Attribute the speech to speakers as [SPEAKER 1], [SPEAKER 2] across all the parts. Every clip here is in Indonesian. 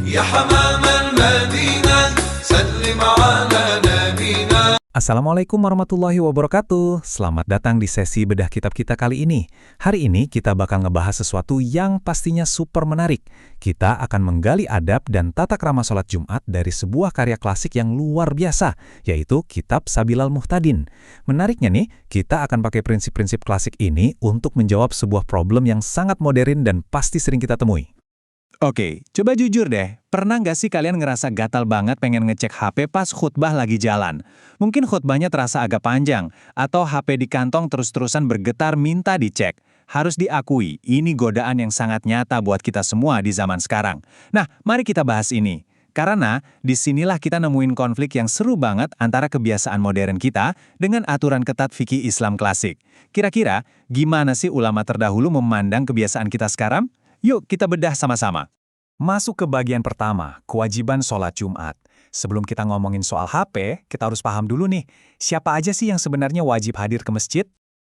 [SPEAKER 1] يا حمام المدينة سلم على نبينا.
[SPEAKER 2] Assalamualaikum warahmatullahi wabarakatuh. Selamat datang di sesi bedah kitab kita kali ini. Hari ini kita bakal ngebahas sesuatu yang pastinya super menarik. Kita akan menggali adab dan tata krama sholat Jumat dari sebuah karya klasik yang luar biasa, yaitu Kitab Sabilal Muhtadin. Menariknya nih, kita akan pakai prinsip-prinsip klasik ini untuk menjawab sebuah problem yang sangat modern dan pasti sering kita temui. Oke, coba jujur deh, pernah nggak sih kalian ngerasa gatal banget pengen ngecek HP pas khutbah lagi jalan? Mungkin khutbahnya terasa agak panjang, atau HP di kantong terus-terusan bergetar minta dicek. Harus diakui, ini godaan yang sangat nyata buat kita semua di zaman sekarang. Nah, mari kita bahas ini. Karena disinilah kita nemuin konflik yang seru banget antara kebiasaan modern kita dengan aturan ketat fikih Islam klasik. Kira-kira, gimana sih ulama terdahulu memandang kebiasaan kita sekarang? Yuk kita bedah sama-sama. Masuk ke bagian pertama, kewajiban sholat Jumat. Sebelum kita ngomongin soal HP, kita harus paham dulu nih, siapa aja sih yang sebenarnya wajib hadir ke masjid?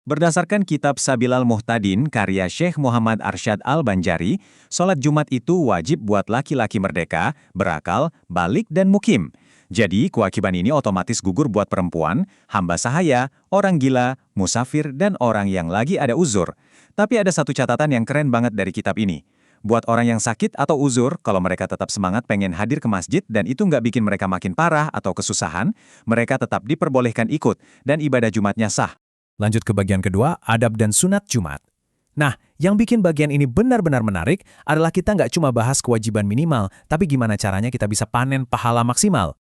[SPEAKER 2] Berdasarkan kitab Sabilal Muhtadin, karya Syekh Muhammad Arsyad Al-Banjari, sholat Jumat itu wajib buat laki-laki merdeka, berakal, balik, dan mukim. Jadi, kewajiban ini otomatis gugur buat perempuan, hamba sahaya, orang gila, musafir, dan orang yang lagi ada uzur. Tapi ada satu catatan yang keren banget dari kitab ini. Buat orang yang sakit atau uzur, kalau mereka tetap semangat pengen hadir ke masjid dan itu nggak bikin mereka makin parah atau kesusahan, mereka tetap diperbolehkan ikut dan ibadah Jumatnya sah. Lanjut ke bagian kedua, adab dan sunat Jumat. Nah, yang bikin bagian ini benar-benar menarik adalah kita nggak cuma bahas kewajiban minimal, tapi gimana caranya kita bisa panen pahala maksimal.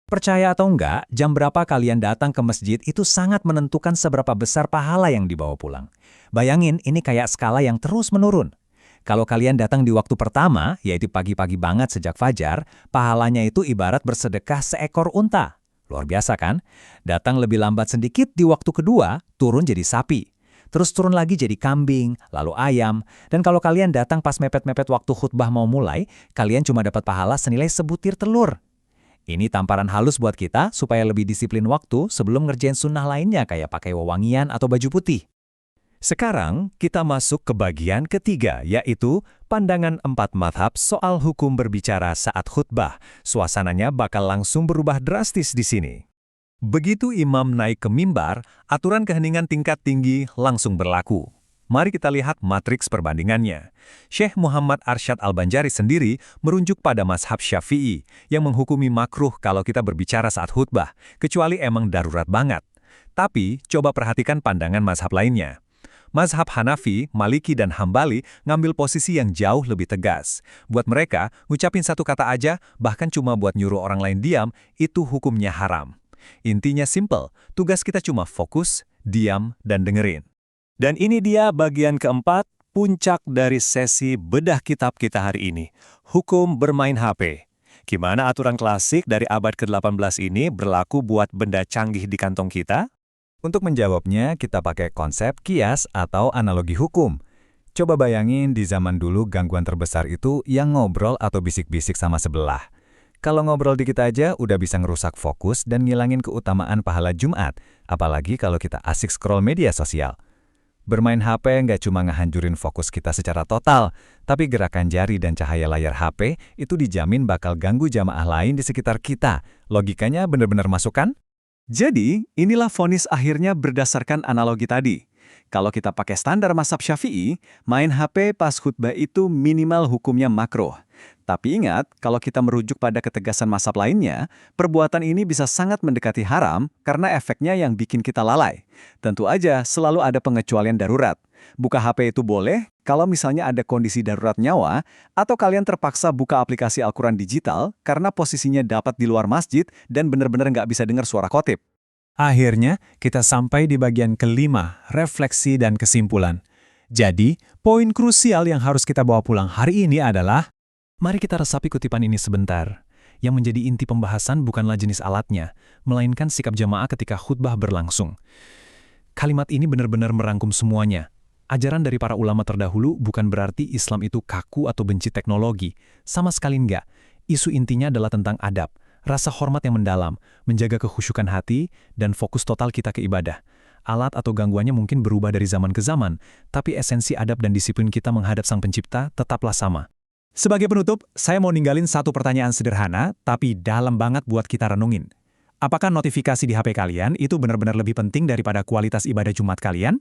[SPEAKER 2] Percaya atau enggak, jam berapa kalian datang ke masjid itu sangat menentukan seberapa besar pahala yang dibawa pulang. Bayangin, ini kayak skala yang terus menurun. Kalau kalian datang di waktu pertama, yaitu pagi-pagi banget sejak fajar, pahalanya itu ibarat bersedekah seekor unta. Luar biasa kan? Datang lebih lambat sedikit di waktu kedua, turun jadi sapi. Terus turun lagi jadi kambing, lalu ayam. Dan kalau kalian datang pas mepet-mepet waktu khutbah mau mulai, kalian cuma dapat pahala senilai sebutir telur. Ini tamparan halus buat kita supaya lebih disiplin waktu sebelum ngerjain sunnah lainnya kayak pakai wewangian atau baju putih. Sekarang kita masuk ke bagian ketiga, yaitu pandangan 4 mazhab soal hukum berbicara saat khutbah. Suasananya bakal langsung berubah drastis di sini. Begitu imam naik ke mimbar, aturan keheningan tingkat tinggi langsung berlaku. Mari kita lihat matriks perbandingannya. Syekh Muhammad Arsyad Al-Banjari sendiri merujuk pada mazhab Syafi'i yang menghukumi makruh kalau kita berbicara saat khutbah, kecuali emang darurat banget. Tapi, coba perhatikan pandangan mazhab lainnya. Mazhab Hanafi, Maliki, dan Hambali ngambil posisi yang jauh lebih tegas. Buat mereka, ngucapin satu kata aja, bahkan cuma buat nyuruh orang lain diam, itu hukumnya haram. Intinya simple, tugas kita cuma fokus, diam, dan dengerin. Dan ini dia bagian keempat, puncak dari sesi bedah kitab kita hari ini. Hukum bermain HP. Gimana aturan klasik dari abad ke-18 ini berlaku buat benda canggih di kantong kita? Untuk menjawabnya, kita pakai konsep kias atau analogi hukum. Coba bayangin di zaman dulu gangguan terbesar itu yang ngobrol atau bisik-bisik sama sebelah. Kalau ngobrol dikit aja udah bisa ngerusak fokus dan ngilangin keutamaan pahala Jumat, apalagi kalau kita asik scroll media sosial. Bermain HP nggak cuma ngehancurin fokus kita secara total, tapi gerakan jari dan cahaya layar HP itu dijamin bakal ganggu jamaah lain di sekitar kita. Logikanya benar-benar masuk kan? Jadi, inilah vonis akhirnya berdasarkan analogi tadi. Kalau kita pakai standar mazhab Syafi'i, main HP pas khutbah itu minimal hukumnya makruh. Tapi ingat, kalau kita merujuk pada ketegasan mazhab lainnya, perbuatan ini bisa sangat mendekati haram karena efeknya yang bikin kita lalai. Tentu aja selalu ada pengecualian darurat. Buka HP itu boleh kalau misalnya ada kondisi darurat nyawa atau kalian terpaksa buka aplikasi Al-Quran digital karena posisinya dapat di luar masjid dan benar-benar nggak bisa dengar suara khotib. Akhirnya, kita sampai di bagian kelima, refleksi dan kesimpulan. Jadi, poin krusial yang harus kita bawa pulang hari ini adalah, mari kita resapi kutipan ini sebentar. Yang menjadi inti pembahasan bukanlah jenis alatnya, melainkan sikap jamaah ketika khutbah berlangsung. Kalimat ini benar-benar merangkum semuanya. Ajaran dari para ulama terdahulu bukan berarti Islam itu kaku atau benci teknologi. Sama sekali enggak. Isu intinya adalah tentang adab, rasa hormat yang mendalam, menjaga kekhusyukan hati, dan fokus total kita ke ibadah. Alat atau gangguannya mungkin berubah dari zaman ke zaman, tapi esensi adab dan disiplin kita menghadap Sang Pencipta tetaplah sama. Sebagai penutup, saya mau ninggalin satu pertanyaan sederhana, tapi dalam banget buat kita renungin. Apakah notifikasi di HP kalian itu benar-benar lebih penting daripada kualitas ibadah Jumat kalian?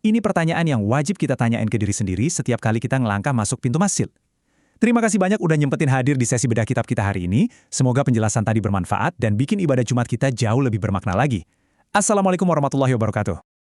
[SPEAKER 2] Ini pertanyaan yang wajib kita tanyain ke diri sendiri setiap kali kita ngelangkah masuk pintu masjid. Terima kasih banyak udah nyempetin hadir di sesi bedah kitab kita hari ini. Semoga penjelasan tadi bermanfaat dan bikin ibadah Jumat kita jauh lebih bermakna lagi. Assalamualaikum warahmatullahi wabarakatuh.